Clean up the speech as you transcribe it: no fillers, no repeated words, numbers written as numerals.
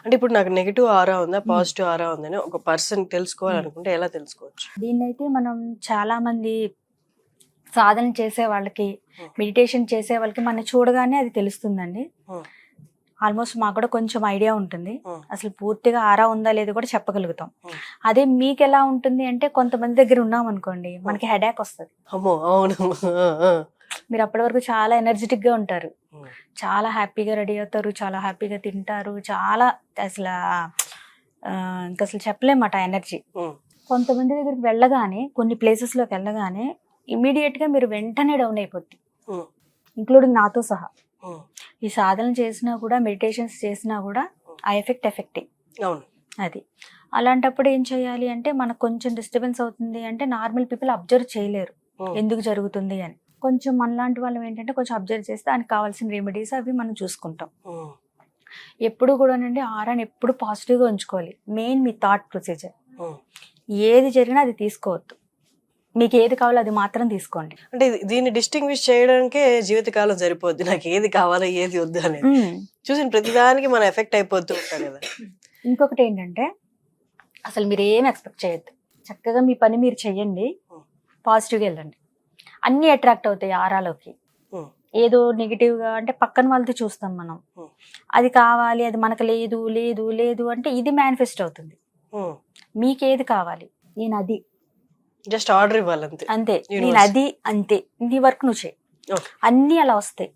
అంటే ఇప్పుడు నాకు నెగిటివ్ ఆరా ఉందా, పాజిటివ్ ఆరా ఉందని ఒక పర్సన్ తెలుసుకోవాలనుకుంటే ఎలా తెలుసుకోవచ్చు? దీన్నైతే మనం చాలా మంది సాధన చేసే వాళ్ళకి, మెడిటేషన్ చేసే వాళ్ళకి మనం చూడగానే అది తెలుస్తుందండి. ఆల్మోస్ట్ మాకు కూడా కొంచెం ఐడియా ఉంటుంది. అసలు పూర్తిగా ఆరా ఉందా లేదో కూడా చెప్పగలుగుతాం. అదే మీకు ఎలా ఉంటుంది అంటే, కొంతమంది దగ్గర ఉన్నాం అనుకోండి, మనకి హెడేక్ వస్తుంది. అమ్మో, అవును. మీరు అప్పటి వరకు చాలా ఎనర్జెటిక్ గా ఉంటారు, చాలా హ్యాపీగా రెడీ అవుతారు, చాలా హ్యాపీగా తింటారు, చాలా అసలు ఇంకా అసలు చెప్పలేమాట ఎనర్జీ. కొంతమంది దగ్గరికి వెళ్ళగానే, కొన్ని ప్లేసెస్ లోకి వెళ్ళగానే ఇమీడియట్ గా మీరు వెంటనే డౌన్ అయిపోద్ది, ఇంక్లూడింగ్ నాతో సహా. ఈ సాధన చేసినా కూడా, మెడిటేషన్స్ చేసినా కూడా ఆ ఎఫెక్టే. అది అలాంటప్పుడు ఏం చేయాలి అంటే, మనకు కొంచెం డిస్టర్బెన్స్ అవుతుంది అంటే నార్మల్ పీపుల్ అబ్జర్వ్ చేయలేరు ఎందుకు జరుగుతుంది అని. కొంచెం మనలాంటి వాళ్ళం ఏంటంటే కొంచెం అబ్జర్వ్ చేస్తే దానికి కావాల్సిన రెమెడీస్ అవి మనం చూసుకుంటాం. ఎప్పుడు కూడానండి ఆరాని ఎప్పుడు పాజిటివ్గా ఉంచుకోవాలి. మెయిన్ మీ థాట్ ప్రొసీజర్. ఏది జరిగినా అది తీసుకోవద్దు, మీకు ఏది కావాలో అది మాత్రం తీసుకోండి. అంటే దీన్ని డిస్టింగ్విష్ చేయడానికే జీవితకాలం సరిపోద్ది, నాకు ఏది కావాలో ఏది వద్దు అనేది. చూసిన ప్రతిదానికి మనం ఎఫెక్ట్ అయిపోతూ ఉంటాం కదా. ఇంకొకటి ఏంటంటే, అసలు మీరు ఏం ఎక్స్పెక్ట్ చేయొద్దు, చక్కగా మీ పని మీరు చెయ్యండి, పాజిటివ్గా వెళ్ళండి, అన్నీ అట్రాక్ట్ అవుతాయి ఆరాలోకి. ఏదో నెగిటివ్గా అంటే పక్కన వాళ్ళతో చూస్తాం మనం, అది కావాలి, అది మనకు లేదు లేదు లేదు అంటే ఇది మేనిఫెస్ట్ అవుతుంది. మీకేది కావాలి, నేను అది, జస్ట్ ఆర్డర్ ఇవ్వాలి అంతే. అంతే, నేను అది, అంతే, నీ వర్క్ నువ్వు చేయి, అన్నీ అలా వస్తాయి.